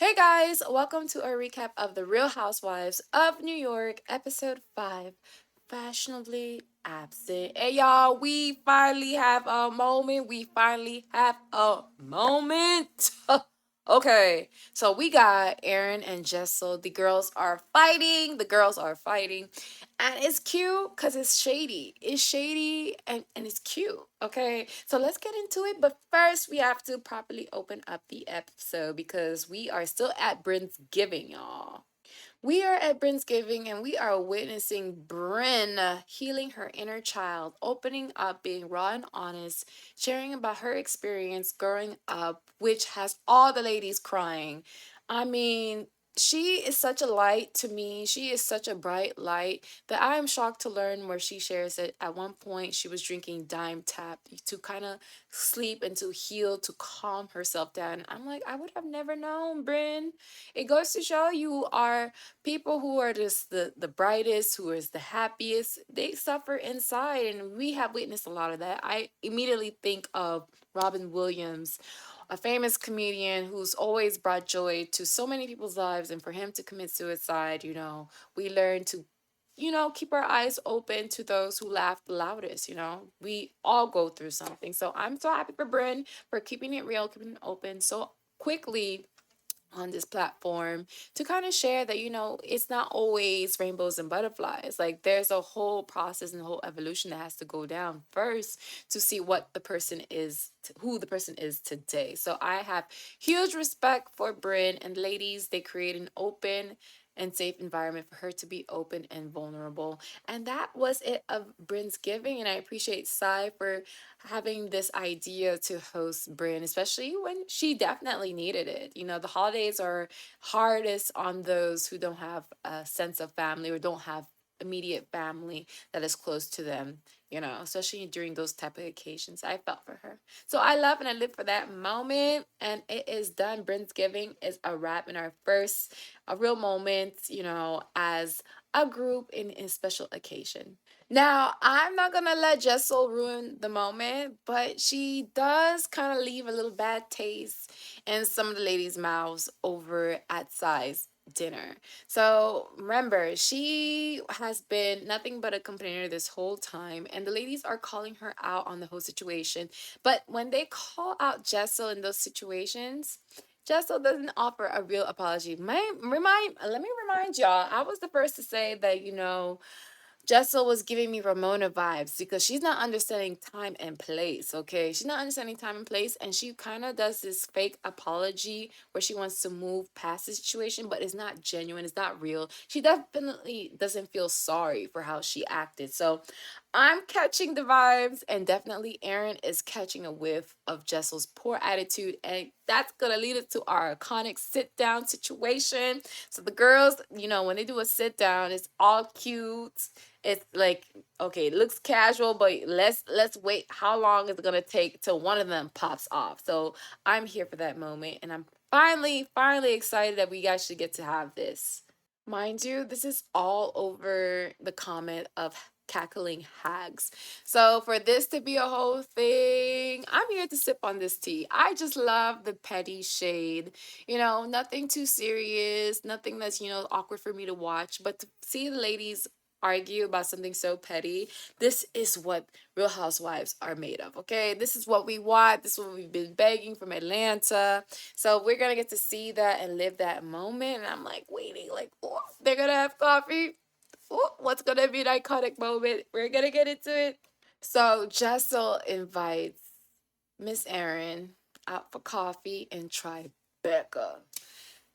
Hey guys, welcome to a recap of The Real Housewives of New York, episode 5, Fashionably Absent. Hey y'all, we finally have a moment. We finally have a moment. Okay, so we got Aaron and Jessel. The girls are fighting. The girls are fighting. And it's cute because it's shady. It's shady and it's cute. Okay, so let's get into it. But first, we have to properly open up the episode because we are still at Bryn's Giving, y'all. We are at Bryn's Giving and we are witnessing Bryn healing her inner child, opening up, being raw and honest, sharing about her experience growing up, which has all the ladies crying. I mean, she is such a light to me. She is such a bright light that I am shocked to learn where she shares that at one point she was drinking Dime Tap to kind of sleep and to heal, to calm herself down. I'm like, I would have never known, Bryn. It goes to show you are people who are just the brightest, who is the happiest, they suffer inside, and we have witnessed a lot of that. I immediately think of Robin Williams, a famous comedian who's always brought joy to so many people's lives, and for him to commit suicide, we learn to keep our eyes open to those who laugh the loudest. We all go through something. So I'm so happy for Bryn for keeping it real, keeping it open so quickly on this platform to kind of share that it's not always rainbows and butterflies. Like, there's a whole process and a whole evolution that has to go down first to see what the person is, who the person is today. So I have huge respect for Bryn, and ladies, they create an open and safe environment for her to be open and vulnerable. And that was it of Bryn's Giving, and I appreciate Sai for having this idea to host Bryn, especially when she definitely needed it. The holidays are hardest on those who don't have a sense of family or don't have immediate family that is close to them, especially during those type of occasions. I felt for her. So I love and I live for that moment. And it is done. Bryn's Giving is a wrap in our first a real moment, as a group in a special occasion. Now, I'm not gonna let Jessel ruin the moment, but she does kind of leave a little bad taste in some of the ladies' mouths over at Sai's dinner. So remember, she has been nothing but a complainer this whole time, and the ladies are calling her out on the whole situation. But when they call out Jessel in those situations, Jessel doesn't offer a real apology. Let me remind y'all, I was the first to say that, Jessel was giving me Ramona vibes because she's not understanding time and place, okay? She's not understanding time and place, and she kind of does this fake apology where she wants to move past the situation, but it's not genuine, it's not real. She definitely doesn't feel sorry for how she acted. So I'm catching the vibes, and definitely Aaron is catching a whiff of Jessel's poor attitude, and that's gonna lead us to our iconic sit down situation. So the girls, when they do a sit down, it's all cute. It's like, okay, it looks casual, but let's wait. How long is it gonna take till one of them pops off? So I'm here for that moment, and I'm finally excited that we actually get to have this. Mind you, this is all over the comment of cackling hags. So for this to be a whole thing, I'm here to sip on this tea. I just love the petty shade. Nothing too serious, nothing that's, awkward for me to watch, but to see the ladies argue about something so petty, this is what Real Housewives are made of, okay? This is what we want. This is what we've been begging from Atlanta. So we're gonna get to see that and live that moment. And I'm like waiting, like, oh, they're gonna have coffee. Oh, what's gonna be an iconic moment? We're gonna get into it. So Jessel invites Miss Erin out for coffee and Tribeca.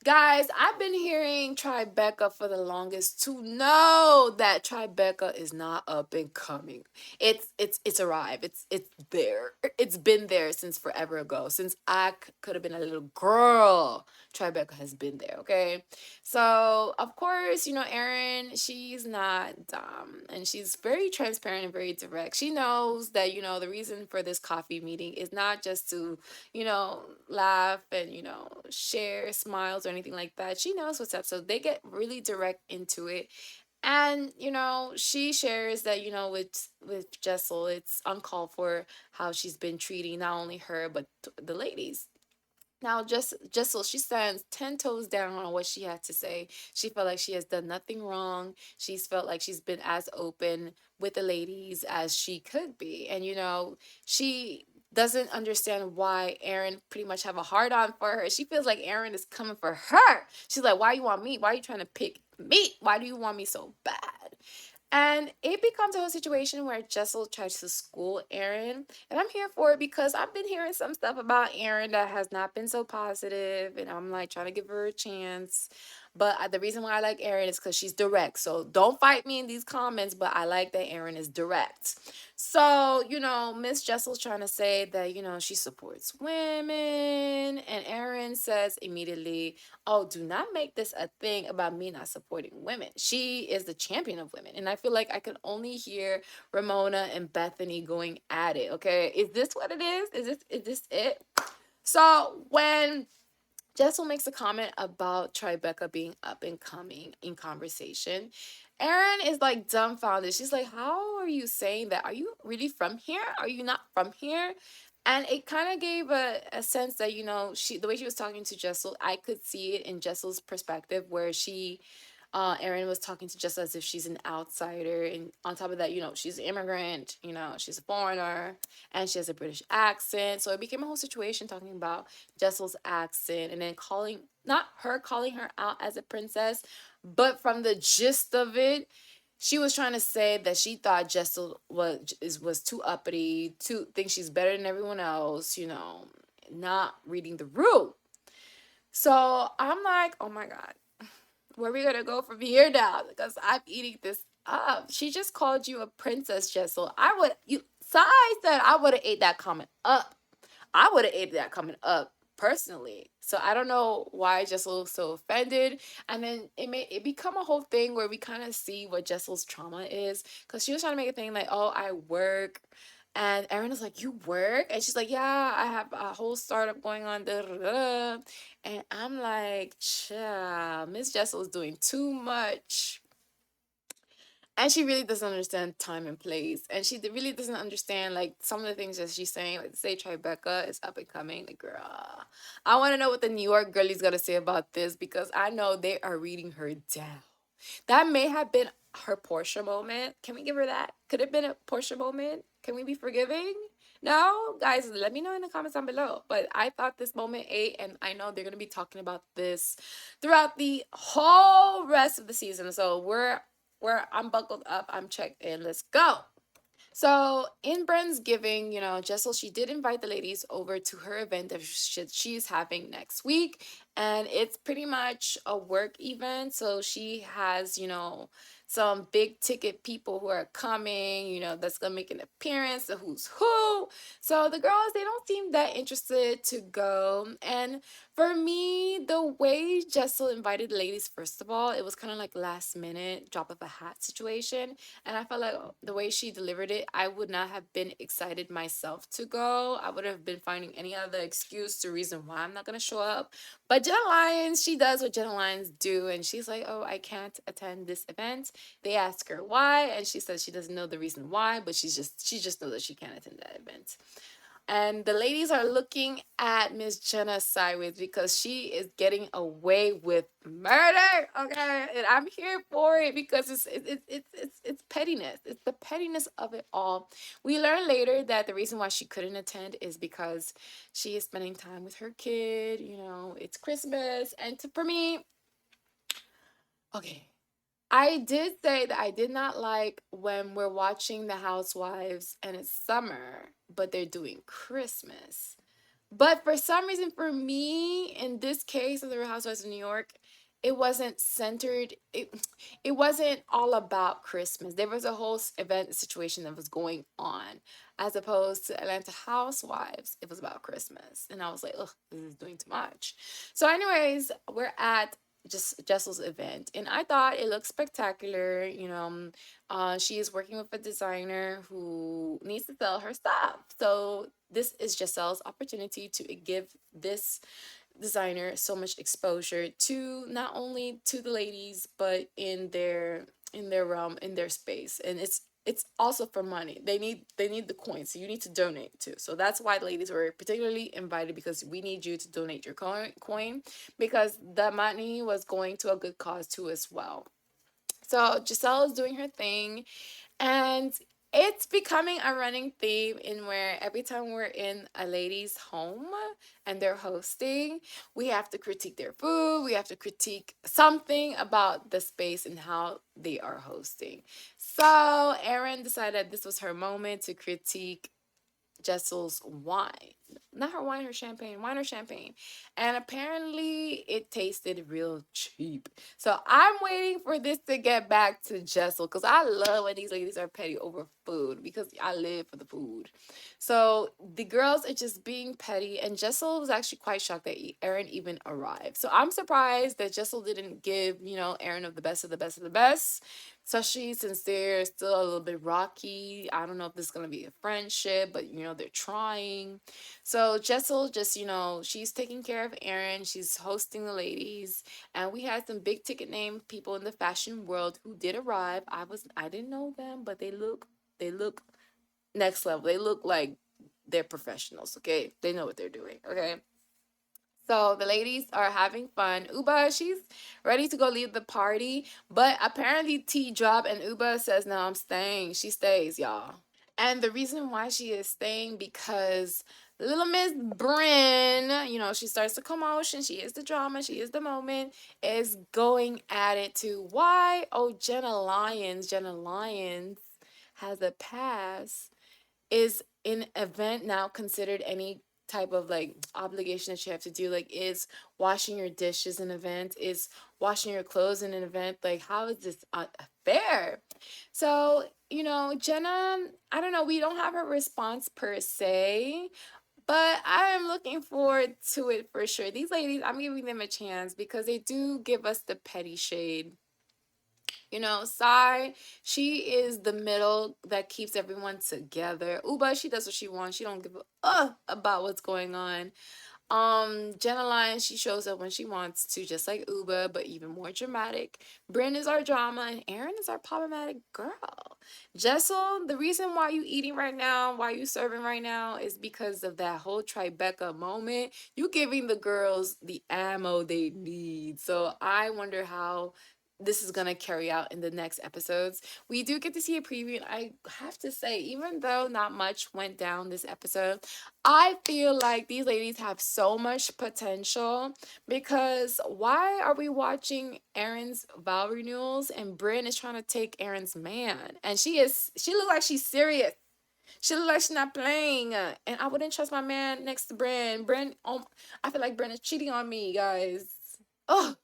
Guys, I've been hearing Tribeca for the longest to know that Tribeca is not up and coming. It's arrived. It's there. It's been there since forever ago. Since I could have been a little girl, Tribeca has been there, okay? So, of course, Erin, she's not dumb, and she's very transparent and very direct. She knows that, the reason for this coffee meeting is not just to laugh and, share smiles or anything like that. She knows what's up. So they get really direct into it. And, she shares that, with Jessel, it's uncalled for how she's been treating not only her, but the ladies. Now, just so she stands 10 toes down on what she had to say. She felt like she has done nothing wrong. She's felt like she's been as open with the ladies as she could be. And, she doesn't understand why Aaron pretty much have a hard on for her. She feels like Aaron is coming for her. She's like, why you want me? Why are you trying to pick me? Why do you want me so bad? And it becomes a whole situation where Jessel tries to school Aaron. And I'm here for it because I've been hearing some stuff about Aaron that has not been so positive, and I'm like trying to give her a chance. But the reason why I like Aaron is because she's direct. So don't fight me in these comments, but I like that Aaron is direct. So, Miss Jessel's trying to say that, she supports women. And Aaron says immediately, oh, do not make this a thing about me not supporting women. She is the champion of women. And I feel like I can only hear Ramona and Bethany going at it. Okay. Is this what it is? Is this it? So when Jessel makes a comment about Tribeca being up and coming in conversation, Erin is like dumbfounded. She's like, how are you saying that? Are you really from here? Are you not from here? And it kind of gave a sense that, the way she was talking to Jessel, I could see it in Jessel's perspective where Erin was talking to just as if she's an outsider. And on top of that, she's an immigrant, she's a foreigner, and she has a British accent. So it became a whole situation talking about Jessel's accent and then not her calling her out as a princess, but from the gist of it, she was trying to say that she thought Jessel was too uppity, to think she's better than everyone else, not reading the room. So I'm like, oh my God, where are we gonna go from here now? Because I'm eating this up. She just called you a princess, Jessel. Sai said I would have ate that comment up. I would have ate that comment up personally. So I don't know why Jessel was so offended. And then it become a whole thing where we kind of see what Jessel's trauma is. Because she was trying to make a thing like, oh, I work. And Erin is like, you work? And she's like, yeah, I have a whole startup going on. Da, da, da. And I'm like, child, Miss Jessel is doing too much. And she really doesn't understand time and place. And she really doesn't understand, like, some of the things that she's saying. Like, say Tribeca is up and coming. Like, girl, I want to know what the New York girlies got to say about this because I know they are reading her down. That may have been her PORSHA moment. Can we give her that? Could it have been a PORSHA moment? Can we be forgiving? No? Guys, let me know in the comments down below. But I thought this moment ate, and I know they're going to be talking about this throughout the whole rest of the season. So I'm buckled up, I'm checked in. Let's go. So in Bren's giving, Jessel, she did invite the ladies over to her event that she's having next week. And it's pretty much a work event. So she has, some big ticket people who are coming, that's going to make an appearance, the who's who. So the girls, they don't seem that interested to go. And for me, the way Jessel invited the ladies, first of all, it was kind of like last minute drop of a hat situation. And I felt like the way she delivered it, I would not have been excited myself to go. I would have been finding any other excuse to reason why I'm not going to show up. But Jenna Lyons, she does what Jenna Lyons do. And she's like, oh, I can't attend this event. They ask her why. And she says she doesn't know the reason why, but she just knows that she can't attend that event. And the ladies are looking at Miss Jenna sideways because she is getting away with murder. Okay, and I'm here for it because it's pettiness. It's the pettiness of it all. We learn later that the reason why she couldn't attend is because she is spending time with her kid. It's Christmas, and for me, okay. I did say that I did not like when we're watching The Housewives and it's summer, but they're doing Christmas. But for some reason, for me, in this case of The Real Housewives of New York, it wasn't centered. It wasn't all about Christmas. There was a whole event situation that was going on, as opposed to Atlanta Housewives. It was about Christmas, and I was like, ugh, this is doing too much. So, anyways, we're at just Jessel's event, and I thought it looked spectacular. She is working with a designer who needs to sell her stuff. So this is Giselle's opportunity to give this designer so much exposure to not only to the ladies but in their realm, in their space. And it's also for money. They need the coins, so you need to donate too. So that's why ladies were particularly invited, because we need you to donate your coin, because the money was going to a good cause too as well. So Giselle is doing her thing, and it's becoming a running theme in where every time we're in a lady's home and they're hosting, we have to critique their food, we have to critique something about the space and how they are hosting. So Erin decided this was her moment to critique Jessel's wine. Not her wine, her champagne. Wine or champagne. And apparently it tasted real cheap. So I'm waiting for this to get back to Jessel, because I love when these ladies are petty over food, because I live for the food. So the girls are just being petty, and Jessel was actually quite shocked that Erin even arrived. So I'm surprised that Jessel didn't give, Erin of the best of the best of the best, especially since they're still a little bit rocky. I don't know if this is going to be a friendship, but they're trying. So Jessel just, she's taking care of Erin. She's hosting the ladies, and we had some big ticket name people in the fashion world who did arrive. I didn't know them, but they look next level. They look like they're professionals, okay? They know what they're doing, okay? So the ladies are having fun. Uba, she's ready to go leave the party, but apparently T drop and Uba says, "No, I'm staying." She stays, y'all. And the reason why she is staying, because little Miss Bryn, she starts the commotion. She is the drama. She is the moment. Is going at it to why? Oh, Jenna Lyons has a pass. Is an event now considered any type of like obligation that you have to do? Like, is washing your dishes an event? Is washing your clothes an event? Like, how is this fair? So, Jenna, I don't know, we don't have a response per se, but I am looking forward to it for sure. These ladies, I'm giving them a chance because they do give us the petty shade. Sai, she is the middle that keeps everyone together. Uba, she does what she wants. She don't give a about what's going on. Jenna Lyons, she shows up when she wants to, just like Uba, but even more dramatic. Bryn is our drama, and Erin is our problematic girl. Jessel, the reason why you eating right now, why you serving right now, is because of that whole Tribeca moment. You giving the girls the ammo they need. So I wonder how this is gonna carry out in the next episodes. We do get to see a preview, and I have to say, even though not much went down this episode, I feel like these ladies have so much potential, because why are we watching Erin's vow renewals and Bryn is trying to take Erin's man? And she looks like she's serious. She looks like she's not playing. And I wouldn't trust my man next to Bryn. I feel like Bryn is cheating on me, guys. Oh,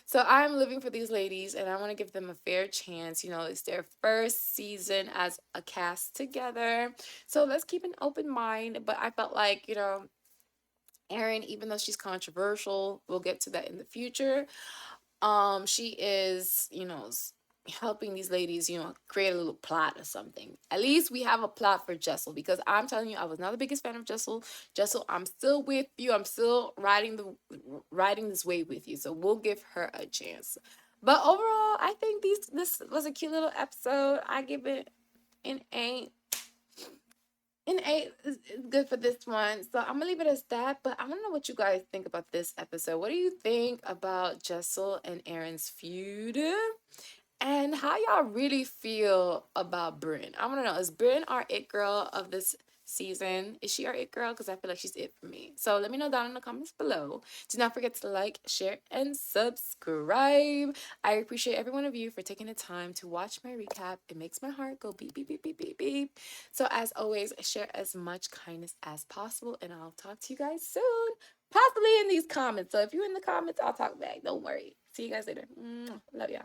so I'm living for these ladies, and I want to give them a fair chance. It's their first season as a cast together. So let's keep an open mind. But I felt like, Erin, even though she's controversial, we'll get to that in the future. She is, helping these ladies, create a little plot or something. At least we have a plot for Jessel, because I'm telling you, I was not the biggest fan of Jessel. Jessel, I'm still with you. I'm still riding this wave with you. So we'll give her a chance. But overall, I think this was a cute little episode. I give it an 8. An 8 is good for this one. So I'm gonna leave it as that. But I want to know what you guys think about this episode. What do you think about Jessel and Erin's feud? And how y'all really feel about Bryn? I want to know, is Bryn our it girl of this season? Is she our it girl? Because I feel like she's it for me. So let me know down in the comments below. Do not forget to like, share, and subscribe. I appreciate every one of you for taking the time to watch my recap. It makes my heart go beep, beep, beep, beep, beep, beep. So as always, share as much kindness as possible, and I'll talk to you guys soon. Possibly in these comments. So if you're in the comments, I'll talk back. Don't worry. See you guys later. Love ya.